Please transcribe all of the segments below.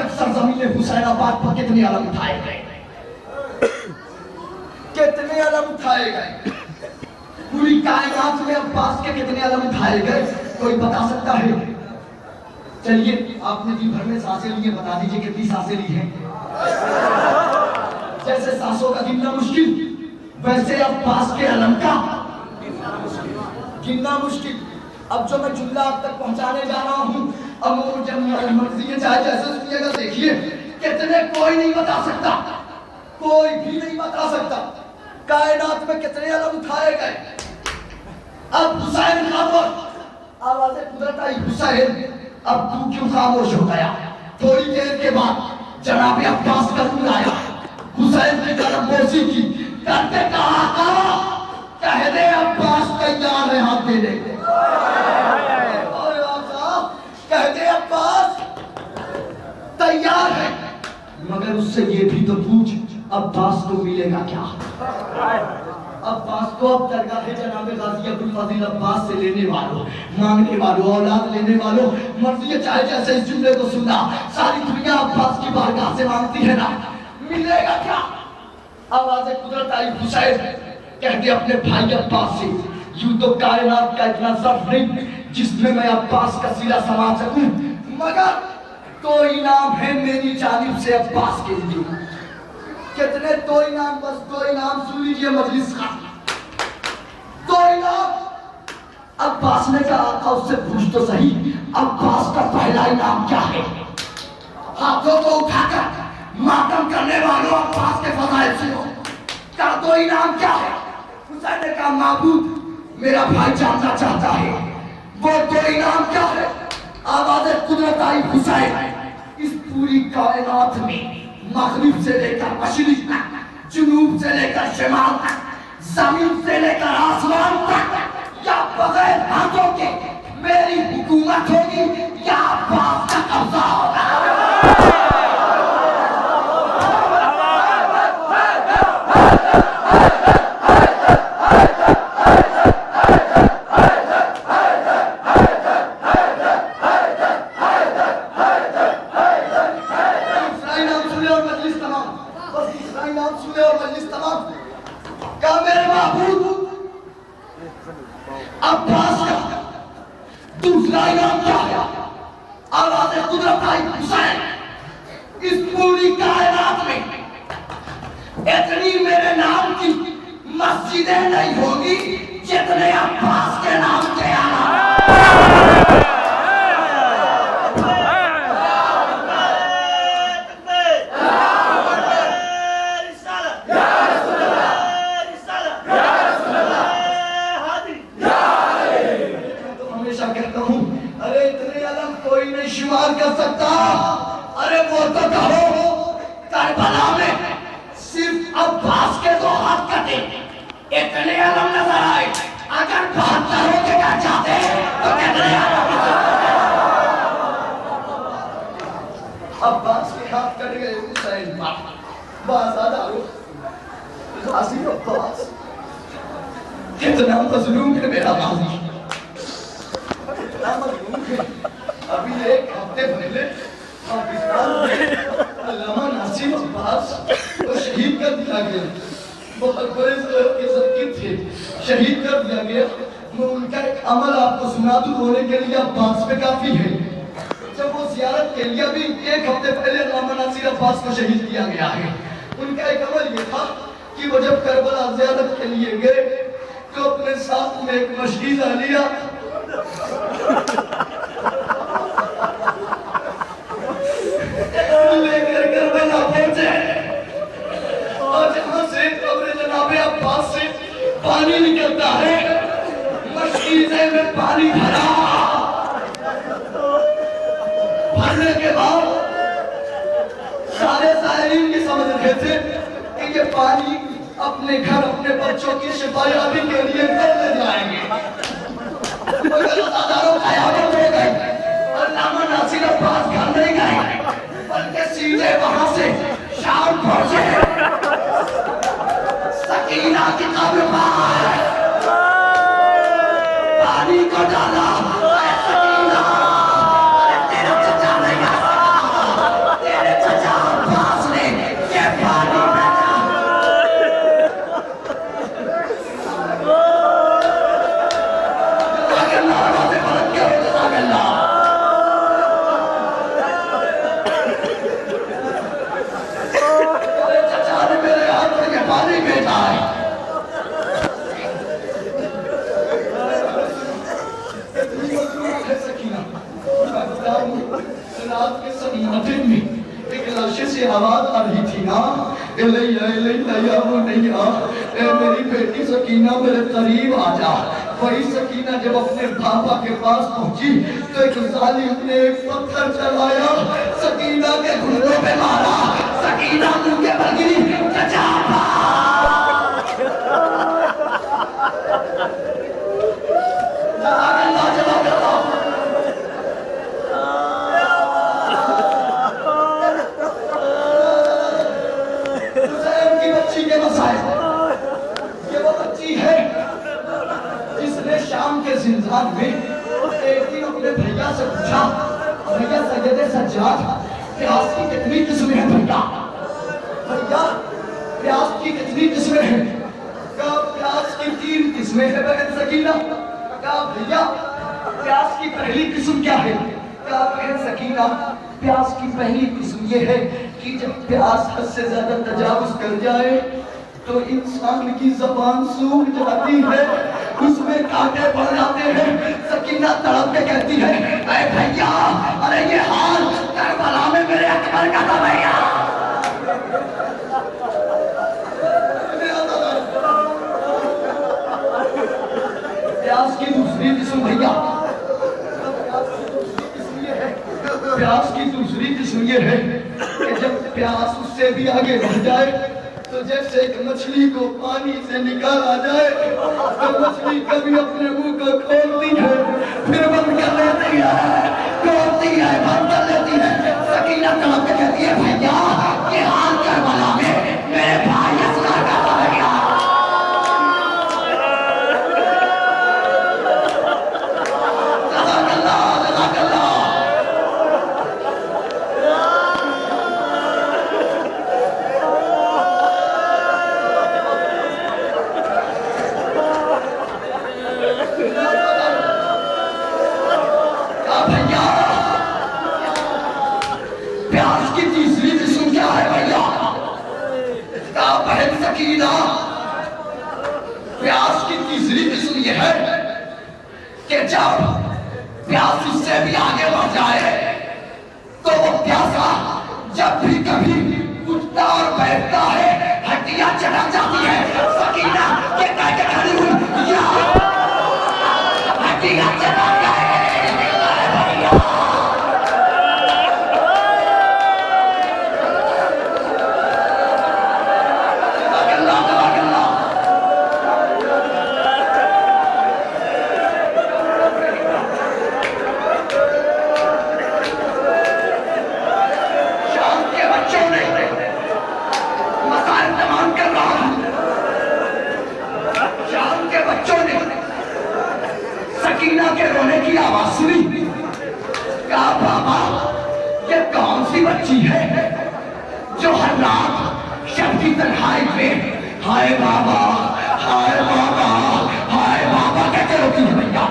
तक सरजमीन हुसैन आबाद पर कितने अलम उठाए गए, कितने अलम उठाए गए, पूरी कायनात में अब्बास के कितने अलम उठाए गए, कोई बता सकता है? चलिए आपने दिन भर में सांसें ली हैं, बता दीजिए कितनी सांसें ली हैं। जैसे सांसों का गिनना मुश्किल, वैसे अब्बास के अलम का गिनना मुश्किल। अब जो मैं जुमला आप तक पहुंचाने जा रहा हूं, अब मुझे मर्जी चाहे जैसे सुनिएगा, देखिए कितने कोई नहीं बता सकता, कोई भी नहीं बता सकता कायनात में कितने अलम उठाए गए। अब हुसैन खामोश, आवाज़ कुदरत आई, हुसैन अब तू क्यों खामोश हो गया? थोड़ी देर के बाद जनाब अब्बास का दूर आया, हुसैन की तरफ बोसी की, करते कहा कह दे अब्बास तैयार है हाथ देने को। कह दे अब्बास तैयार है, मगर उससे ये भी तो पूछ अब्बास को मिलेगा क्या? अब्बास को अब दरगाह जनाब गाजी अब्दुल फजील अब्बास से लेने वालों, मांगने वालों, औलाद लेने वालों, मर्जी चाहे जैसे इस जुमले को सुना, सारी दुनिया अब्बास की बारगाह से मांगती है ना, मिलेगा क्या? आवाज़ कुदरत आई, हुसैन कहते अपने भाई अब्बास से, यूं तो कायनात का इतना ज़र्फ नहीं जिसमें मैं अब्बास का सिरा समा सकूं, मगर तो इनाम है मेरी जानिब से अब्बास के लिए। कितने दो इनाम, बस दो इनाम सुन लीजिए मजलिस का, दो इनाम। अब्बास ने कहा आका उससे पूछ तो सही, अब्बास का पहला इनाम क्या है? हाथों को उठाकर मातम करने वालों अब्बास के फजाइल से हो, का दो इनाम क्या है? हुसैन ने कहा माबूद मेरा भाई जानना चाहता है, वो दो इनाम क्या है? आवाज़ कुदरत आई, हुसैन इस पूरी कायनात में मगरिब से लेकर मशरिक तक, जुनूब से लेकर शिमाल तक, जमीन से लेकर आसमान तक, या बगैर हाथों के मेरी हुकूमत होगी या अब्बास का कब्जा होगा। अब्बास का दूसरा इनाम क्या है? आवाज़ कुदरत आई, हुसैन इस पूरी कायनात में इतनी मेरे नाम की मस्जिदें नहीं होगी जितने अब्बास के नाम के आना। शुमार कर सकता, अरे वो तो कहो करबला में सिर्फ अब्बास के दो हाथ कटे, इतने अलम नजर आए। अगर 72 के क्या चाहते तो कितने अब्बास के हाथ कट गए। हुसैन गाजी अब्बास कितना मजलूम है मेरा गाजी, कितना मजलूम है। अभी एक हफ्ते पहले पाकिस्तान में अल्लामा नासिर अब्बास को शहीद कर दिया गया, बहुत बड़े के सबकी थे, शहीद कर दिया गया। मैं उनका एक अमल आपको सुना दूं, रोने के लिए अब्बास पे काफी है। जब वो जियारत के लिए अभी एक हफ्ते पहले अल्लामा नासिर अब्बास को शहीद किया गया है, उनका एक अमल ये था कि वो जब करबला जियारत के लिए गए तो अपने साथ में एक मशीदा लिया, लेकर करबला पहुंचे और जहां से कब्र जनाबे अब्बास से पानी निकलता है, मशीदे में पानी भरा, भरने के बाद सारे साहिरीन की समझ रहे थे कि ये पानी अपने घर अपने बच्चों की शिफायाबी के लिए ले जाएंगे। अल्लामा नासिर अब्बास घर नहीं गए, बल्कि सीधे वहां से शाम पहुंचे, सकीना की कब्र पर पानी को डाला। सकीना तेरा चचा नहीं आ सकता, عرش سے آواز آ رہی تھی نا، الیہ الیہ یا بنیا، اے میری بیٹی سکینہ میرے قریب آ جا۔ وہی سکینہ جب اپنے بابا کے پاس پہنچی تو ایک ظالم نے ایک پتھر چلایا، سکینہ کے گھٹنوں پہ مارا، سکینہ منہ کے بل گری، چچا حسین کی بچی کے مسائل، یہ وہ بچی ہے جس نے شام کے زندان میں ایک دن اپنے بھیا سے پوچھا، بھیا سید سجاد پیاس کی کتنی قسمیں ہیں بھیا؟ بھیا پیاس کی کتنی قسمیں ہیں؟ کہا پیاس کی 3 قسمیں ہیں بہن سکینہ۔ کہا بھیا پیاس کی پہلی قسم کیا ہے؟ کہا بہن سکینہ پیاس کی پہلی قسم یہ ہے کہ جب پیاس حد سے زیادہ تجاوز کر جائے تو انسان کی زبان سوکھ جاتی ہے، اس میں کانٹے پڑ جاتے ہیں۔ سکینہ تڑپ کے کہتی ہے، اے بھیا ارے یہ حال کربلا میں میرے اکبر کا تھا بھیا۔ پیاس کی دوسری قسم بھیا، پیاس کی دوسری قسم یہ ہے کہ جب پیاس اس سے بھی آگے بڑھ جائے تو جیسے ایک مچھلی کو پانی سے نکالا جائے تو مچھلی کبھی اپنے منہ کو کھولتی ہے پھر بند کر لیتی ہے، کھولتی ہے بند کر لیتی ہے۔ سکینہ تڑپ کے کہتی ہے، بھیا یہ حال کربلا میں میرے بھائی اصغر کا تھا بھیا۔ جزاک اللہ جزاک اللہ۔ پیاس کی تیسری قسم کیا ہے بھیا؟ کہا بہن سکینہ پیاس کی تیسری قسم یہ ہے کہ جب پیاس اس سے بھی آگے بڑھ جائے تو وہ پیاسا جب بھی کبھی اٹھتا اور بیٹھتا ہے ہڈیاں چڑھ جاتی ہے۔ سکینہ یہ کہہ کے کھڑی ہوئی، یا ہڈیاں چڑھ گئے۔ سکینہ کے رونے کی آواز سنی، کہا بابا یہ کون سی بچی ہے جو ہر رات شب کی تنہائی میں ہائے بابا ہائے بابا ہائے بابا کہتے روتی ہے بھیا؟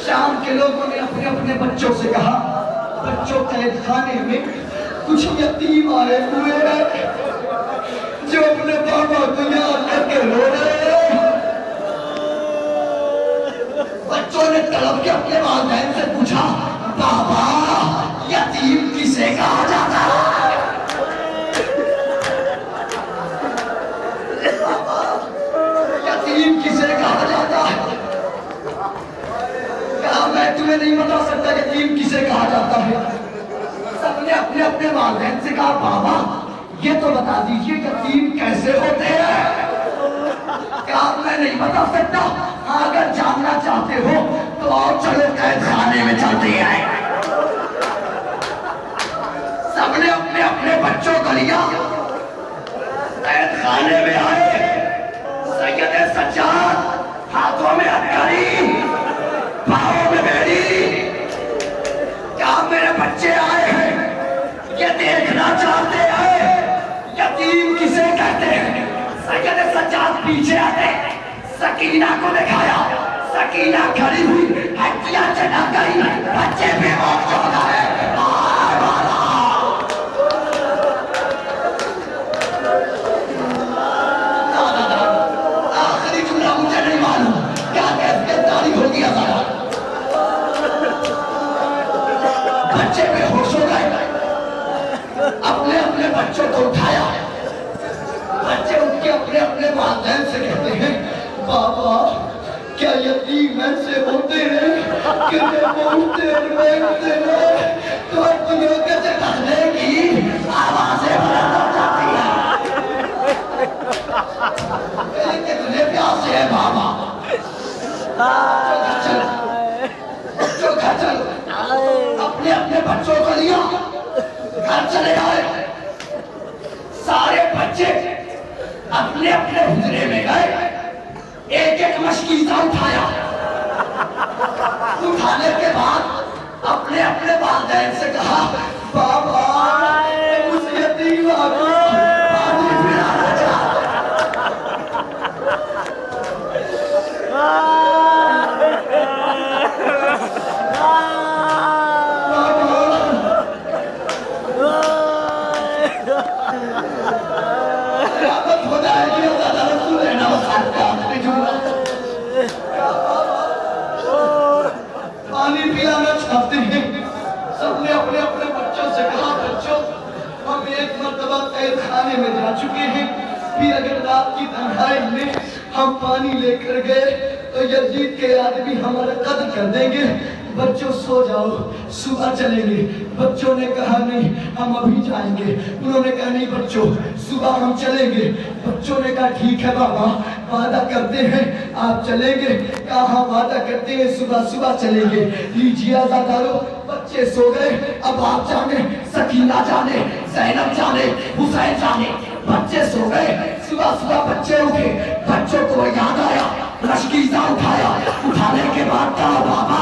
شام کے لوگوں نے اپنے اپنے بچوں سے کہا، بچوں قید خانے میں کچھ یتیم آئے ہوئے ہیں جو اپنے بابا کو یاد کر کے رو رہے ہیں۔ بچوں نے تڑپ کے اپنے والدین سے پوچھا، بابا یتیم کسے کہا جاتا ہے؟ بابا یتیم کسے کہا جاتا ہے؟ کہا میں تمہیں نہیں بتا سکتا یتیم کسے کہا جاتا ہے۔ سب نے اپنے اپنے والدین سے کہا، بابا یہ تو بتا دیجئے یتیم کیسے ہوتے ہیں؟ کہا میں نہیں بتا سکتا، اگر جاننا چاہتے ہو تو آؤ چلو قید خانے میں چلتے ہیں۔ سب نے اپنے اپنے بچوں کو لیا، قید خانے میں آئے۔ سید سجاد ہاتھوں میں ہتھکڑی، پاؤں میں بیڑی، کہا میرے بچے آئے ہیں، یہ دیکھنا چاہتے ہیں یتیم کسے کہتے ہیں۔ سید سجاد پیچھے آتے، سکینہ کو دکھایا، سکینہ کھڑی ہوئی، ہڈیاں چڑھ گئی، بچے بے ہوش ہو گئے۔ آخری جملہ مجھے نہیں معلوم، کیا کیفیت جاری ہوگی ذرا؟ बच्चों को उठाया। बच्चे उठ के अपने अपने वालिदैन से कहते हैं, बाबा क्या यतीम ऐसे होते हैं कि बोलते रहते हैं तो अपनों के चढ़ने की आवाजें बुलंद हो जाती है। ये कितने प्यासे है बाबा। बच्चों घर चलो, अपने अपने बच्चों को लिया, घर चले आए। सारे बच्चे अपने अपने हुजरे में गए, एक एक मशकीज़ा उठाया। उठाने के बाद अपने अपने वालिदैन से कहा, बाबा उस यतीम को पानी पिलाना चाहता। पानी पिलाना चाहते हैं। सबने अपने अपने बच्चों से कहा, बच्चों हम एक मर्तबा कैद खाने में जा चुके हैं, फिर अगर रात की तन्हाई में हम पानी लेकर गए तो यजीद के आदमी हमारा कत्ल कर देंगे। बच्चों सो जाओ, सुबह चलेंगे। बच्चों ने कहा नहीं, हम अभी जाएंगे। उन्होंने कहा नहीं बच्चों, सुबह हम चलेंगे। बच्चों ने कहा ठीक है बाबा, वादा करते हैं आप चलेंगे। कहा हाँ वादा करते हैं, सुबह सुबह चलेंगे। लीजिए आज़ादारो, बच्चे सो गए। अब आप जाने, सकीना जाने, ज़ैनब जाने, हुसैन जाने, बच्चे सो गए। सुबह सुबह बच्चे उठे, बच्चों को याद आया, मशकीज़ा उठाया। उठाने के बाद कहा बाबा